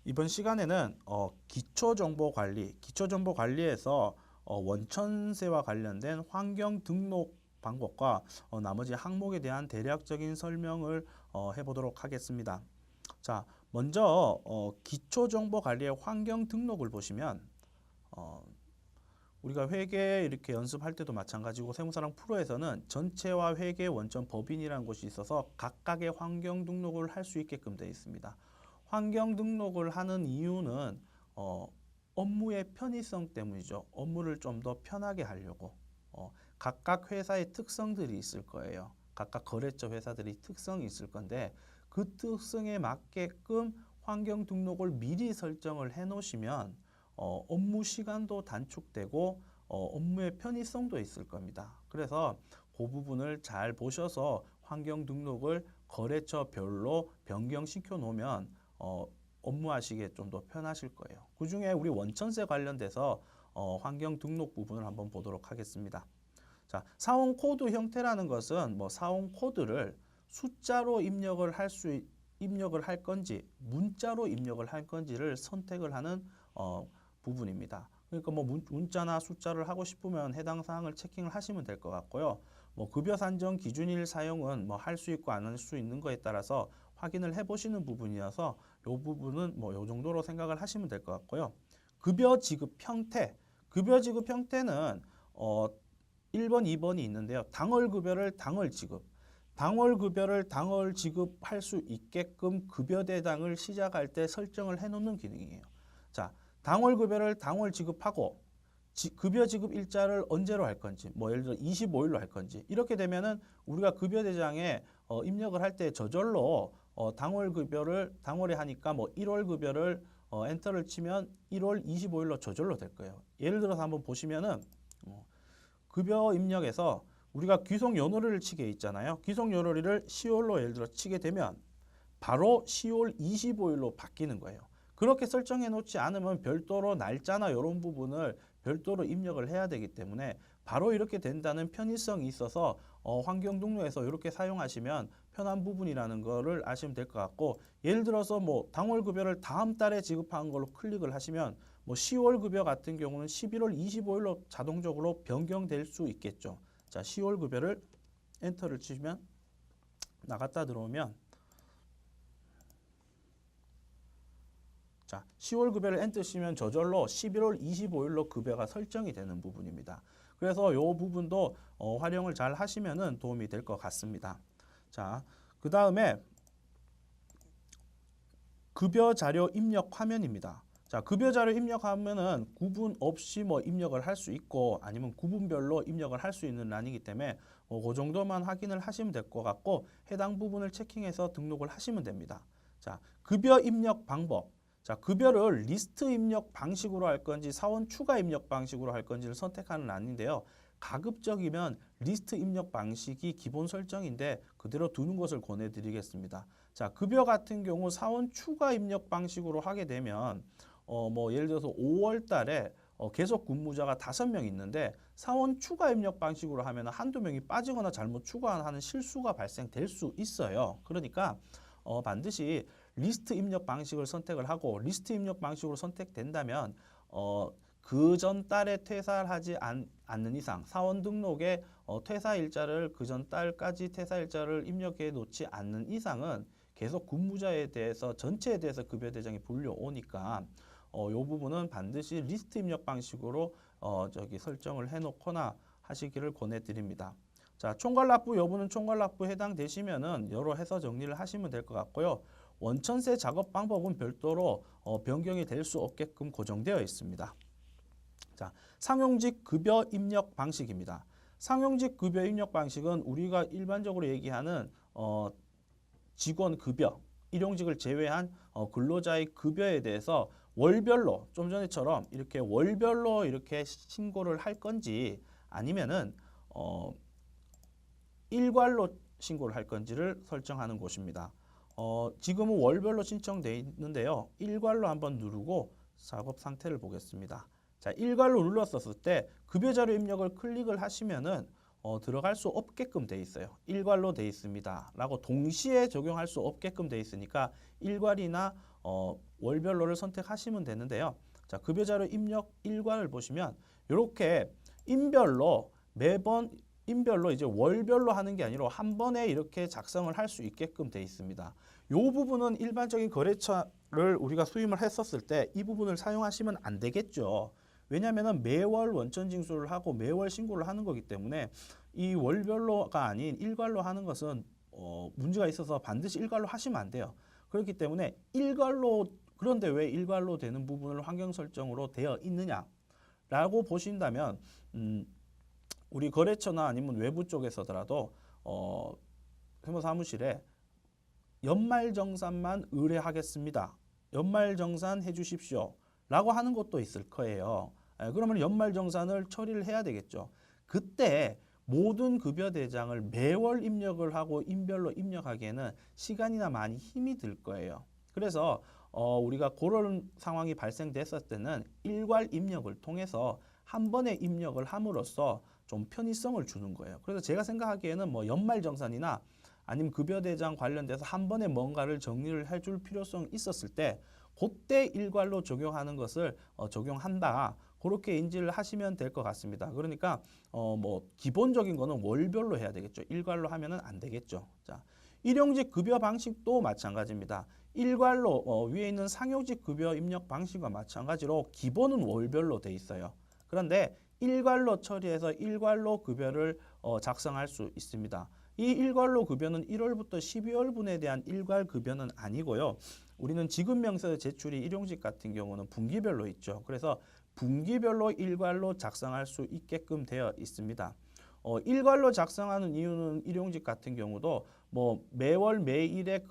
이번 시간에는 기초정보관리에서 원천세와 관련된 환경 등록 방법과 나머지 항목에 대한 대략적인 설명을 해보도록 하겠습니다. 자, 먼저 기초정보관리의 환경 등록을 보시면 어, 우리가 회계 이렇게 연습할 때도 마찬가지고 세무사랑 프로에서는 전체와 회계 원천 법인이라는 곳이 있어서 각각의 환경 등록을 할 수 있게끔 되어 있습니다. 환경 등록을 하는 이유는 업무의 편의성 때문이죠. 업무를 좀 더 편하게 하려고 각각 회사의 특성들이 있을 거예요. 각각 거래처 회사들이 특성이 있을 건데 그 특성에 맞게끔 환경 등록을 미리 설정을 해 놓으시면 업무 시간도 단축되고 업무의 편의성도 있을 겁니다. 그래서 그 부분을 잘 보셔서 환경 등록을 거래처별로 변경시켜 놓으면 업무하시기에 좀 더 편하실 거예요. 그 중에 우리 원천세 관련돼서 환경 등록 부분을 한번 보도록 하겠습니다. 자, 사원 코드 형태라는 것은 사원 코드를 숫자로 입력을 할 건지 문자로 입력을 할 건지를 선택을 하는 부분입니다. 그러니까 문자나 숫자를 하고 싶으면 해당 사항을 체킹을 하시면 될 것 같고요. 급여 산정 기준일 사용은 할 수 있고 안 할 수 있는 거에 따라서 확인을 해 보시는 부분이어서 이 부분은 요 정도로 생각을 하시면 될 것 같고요. 급여 지급 형태는 1번, 2번이 있는데요. 당월 급여를 당월 지급할 수 있게끔 급여 대상을 시작할 때 설정을 해 놓는 기능이에요. 자, 당월 급여를 당월 지급하고 급여 지급 일자를 언제로 할 건지, 예를 들어 25일로 할 건지, 이렇게 되면은 우리가 급여 대장에 입력을 할 때 저절로 당월 급여를 당월에 하니까 1월 급여를 엔터를 치면 1월 25일로 저절로 될 거예요. 예를 들어서 한번 보시면은 급여 입력에서 우리가 귀속 연월을 치게 있잖아요. 귀속 연월일을 10월로 예를 들어 치게 되면 바로 10월 25일로 바뀌는 거예요. 그렇게 설정해 놓지 않으면 별도로 날짜나 이런 부분을 별도로 입력을 해야 되기 때문에 바로 이렇게 된다는 편의성이 있어서 환경 등록에서 이렇게 사용하시면 편한 부분이라는 거를 아시면 될 것 같고, 예를 들어서 당월 급여를 다음 달에 지급한 걸로 클릭을 하시면 10월 급여 같은 경우는 11월 25일로 자동적으로 변경될 수 있겠죠. 자, 10월 급여를 엔터를 치시면 나갔다 들어오면, 자, 10월 급여를 엔터 치면 저절로 11월 25일로 급여가 설정이 되는 부분입니다. 그래서 이 부분도 활용을 잘 하시면 도움이 될 것 같습니다. 자, 그 다음에 급여 자료 입력 화면입니다. 자, 급여 자료 입력하면은 구분 없이 입력을 할 수 있고 아니면 구분별로 입력을 할 수 있는 란이기 때문에 그 정도만 확인을 하시면 될 것 같고, 해당 부분을 체킹해서 등록을 하시면 됩니다. 자, 급여 입력 방법. 자, 급여를 리스트 입력 방식으로 할 건지 사원 추가 입력 방식으로 할 건지를 선택하는 란인데요. 가급적이면 리스트 입력 방식이 기본 설정인데 그대로 두는 것을 권해드리겠습니다. 자, 급여 같은 경우 사원 추가 입력 방식으로 하게 되면 예를 들어서 5월 달에 계속 근무자가 5명 있는데 사원 추가 입력 방식으로 하면 한두 명이 빠지거나 잘못 추가하는 실수가 발생될 수 있어요. 그러니까 반드시 리스트 입력 방식을 선택을 하고, 리스트 입력 방식으로 선택된다면 그 전 달에 퇴사를 하지 않는 이상 사원 등록에 퇴사 일자를 그 전 달까지 퇴사 일자를 입력해 놓지 않는 이상은 계속 근무자에 대해서 전체에 대해서 급여 대장이 불려오니까 이 부분은 반드시 리스트 입력 방식으로 설정을 해 놓거나 하시기를 권해드립니다. 자, 총괄납부 여부는 총괄납부 해당되시면은 여러 해서 정리를 하시면 될 것 같고요. 원천세 작업 방법은 별도로 변경이 될 수 없게끔 고정되어 있습니다. 자, 상용직 급여 입력 방식입니다. 상용직 급여 입력 방식은 우리가 일반적으로 얘기하는 직원 급여, 일용직을 제외한 근로자의 급여에 대해서 월별로 좀 전에처럼 이렇게 월별로 이렇게 신고를 할 건지 아니면은 일괄로 신고를 할 건지를 설정하는 곳입니다. 지금은 월별로 신청되어 있는데요. 일괄로 한번 누르고 작업 상태를 보겠습니다. 자, 일괄로 눌렀었을 때 급여 자료 입력을 클릭을 하시면은 들어갈 수 없게끔 돼 있어요. 일괄로 돼 있습니다 라고 동시에 적용할 수 없게끔 돼 있으니까 일괄이나 월별로를 선택하시면 되는데요. 자, 급여자료 입력 일과를 보시면 이렇게 매번 인별로 이제 월별로 하는 게 아니라 한 번에 이렇게 작성을 할 수 있게끔 돼 있습니다. 이 부분은 일반적인 거래처를 우리가 수임을 했었을 때 이 부분을 사용하시면 안 되겠죠. 왜냐하면 매월 원천 징수를 하고 매월 신고를 하는 거기 때문에 이 월별로가 아닌 일괄로 하는 것은 문제가 있어서 반드시 일괄로 하시면 안 돼요. 그렇기 때문에 그런데 왜 일괄로 되는 부분을 환경 설정으로 되어 있느냐라고 보신다면 우리 거래처나 아니면 외부 쪽에서더라도 세무사무실에 연말정산만 의뢰하겠습니다. 연말정산 해주십시오. 라고 하는 것도 있을 거예요. 그러면 연말정산을 처리를 해야 되겠죠. 그때 모든 급여 대장을 매월 입력을 하고 인별로 입력하기에는 시간이나 많이 힘이 들 거예요. 그래서 우리가 그런 상황이 발생됐을 때는 일괄 입력을 통해서 한 번에 입력을 함으로써 좀 편의성을 주는 거예요. 그래서 제가 생각하기에는 뭐 연말정산이나 아니면 급여대장 관련돼서 한 번에 뭔가를 정리를 해줄 필요성이 있었을 때 그때 일괄로 적용하는 것을 적용한다. 그렇게 인지를 하시면 될 것 같습니다. 그러니까 뭐 기본적인 거는 월별로 해야 되겠죠. 일괄로 하면은 안 되겠죠. 자, 일용직 급여 방식도 마찬가지입니다. 일괄로 위에 있는 상용직 급여 입력 방식과 마찬가지로 기본은 월별로 돼 있어요. 그런데 일괄로 처리해서 일괄로 급여를 작성할 수 있습니다. 이 일괄로 급여는 1월부터 12월분에 대한 일괄 급여는 아니고요. 우리는 지급명세 제출이 일용직 같은 경우는 분기별로 있죠. 그래서 분기별로 일괄로 작성할 수 있게끔 되어 있습니다. 일괄로 작성하는 이유는 일용직 같은 경우도 뭐 매월 매일의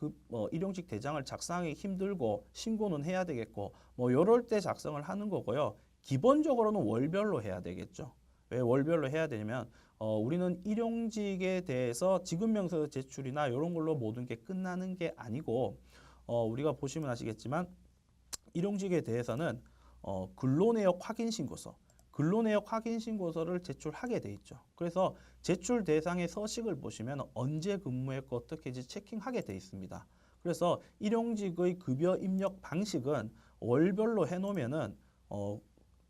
일용직 대장을 작성하기 힘들고 신고는 해야 되겠고 뭐 이럴 때 작성을 하는 거고요. 기본적으로는 월별로 해야 되겠죠. 왜 월별로 해야 되냐면 우리는 일용직에 대해서 지급명세 제출이나 이런 걸로 모든 게 끝나는 게 아니고 우리가 보시면 아시겠지만 일용직에 대해서는 근로내역 확인신고서, 근로내역 확인신고서를 제출하게 돼 있죠. 그래서 제출 대상의 서식을 보시면 언제 근무했고 어떻게 체킹하게 돼 있습니다. 그래서 일용직의 급여 입력 방식은 월별로 해놓으면은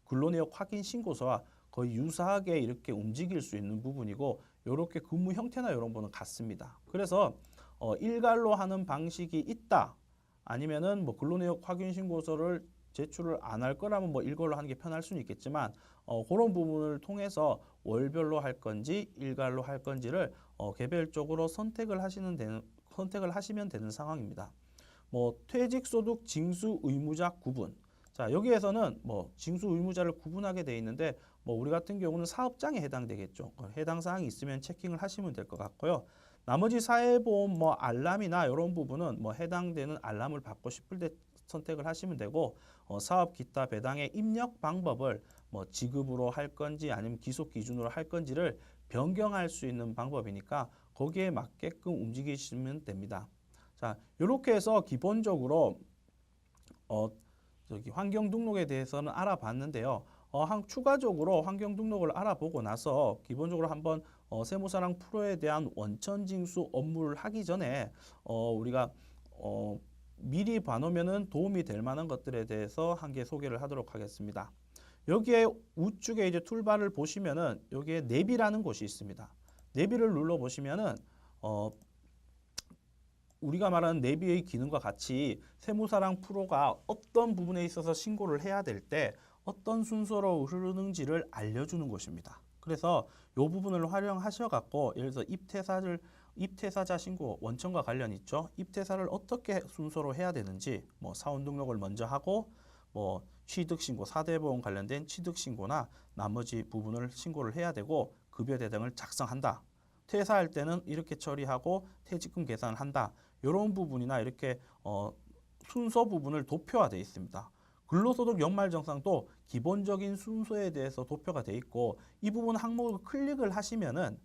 근로내역 확인신고서와 거의 유사하게 이렇게 움직일 수 있는 부분이고 이렇게 근무 형태나 이런 거는 같습니다. 그래서 일괄로 하는 방식이 있다. 아니면은 뭐 근로내역 확인신고서를 제출을 안 할 거라면 뭐 일괄로 하는 게 편할 수는 있겠지만 그런 부분을 통해서 월별로 할 건지 일괄로 할 건지를 개별적으로 선택을 하시면 되는 상황입니다. 뭐 퇴직소득 징수 의무자 구분. 자, 여기에서는 뭐 징수 의무자를 구분하게 돼 있는데 뭐 우리 같은 경우는 사업장에 해당되겠죠. 해당 사항이 있으면 체킹을 하시면 될 것 같고요. 나머지 사회보험 뭐 알람이나 이런 부분은 뭐 해당되는 알람을 받고 싶을 때 선택을 하시면 되고 사업 기타 배당의 입력 방법을 뭐 지급으로 할 건지 아니면 기속 기준으로 할 건지를 변경할 수 있는 방법이니까 거기에 맞게끔 움직이시면 됩니다. 자, 이렇게 해서 기본적으로 환경 등록에 대해서는 알아봤는데요. 추가적으로 환경 등록을 알아보고 나서 기본적으로 한번 세무사랑 프로에 대한 원천 징수 업무를 하기 전에 우리가 미리 봐놓으면은 도움이 될 만한 것들에 대해서 한 개 소개를 하도록 하겠습니다. 여기에 우측에 이제 툴바를 보시면은 여기에 내비라는 곳이 있습니다. 내비를 눌러 보시면은 우리가 말하는 내비의 기능과 같이 세무사랑 프로가 어떤 부분에 있어서 신고를 해야 될 때 어떤 순서로 흐르는지를 알려주는 곳입니다. 그래서 이 부분을 활용하셔 갖고 예를 들어서 입퇴사자 신고 원천과 관련 있죠. 입퇴사를 어떻게 순서로 해야 되는지 뭐 사원 등록을 먼저 하고 뭐 취득신고 4대 보험 관련된 취득신고나 나머지 부분을 신고를 해야 되고 급여 대등을 작성한다. 퇴사할 때는 이렇게 처리하고 퇴직금 계산을 한다. 이런 부분이나 이렇게 순서 부분을 도표화되어 있습니다. 근로소득 연말정산도 기본적인 순서에 대해서 도표가 되어 있고 이 부분 항목을 클릭을 하시면은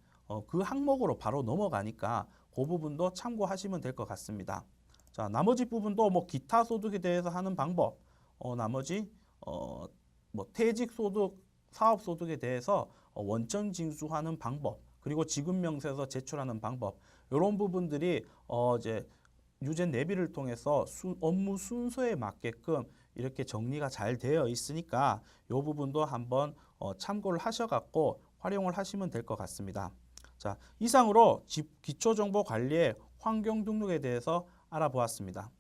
그 항목으로 바로 넘어가니까 그 부분도 참고하시면 될 것 같습니다. 자, 나머지 부분도 뭐 기타 소득에 대해서 하는 방법, 나머지 뭐 퇴직소득, 사업소득에 대해서 원천 징수하는 방법, 그리고 지급명세서 제출하는 방법 이런 부분들이 이제 유젠 내비를 통해서 업무 순서에 맞게끔 이렇게 정리가 잘 되어 있으니까 이 부분도 한번 참고를 하셔갖고 활용을 하시면 될 것 같습니다. 자, 이상으로 기초정보관리의 환경 등록에 대해서 알아보았습니다.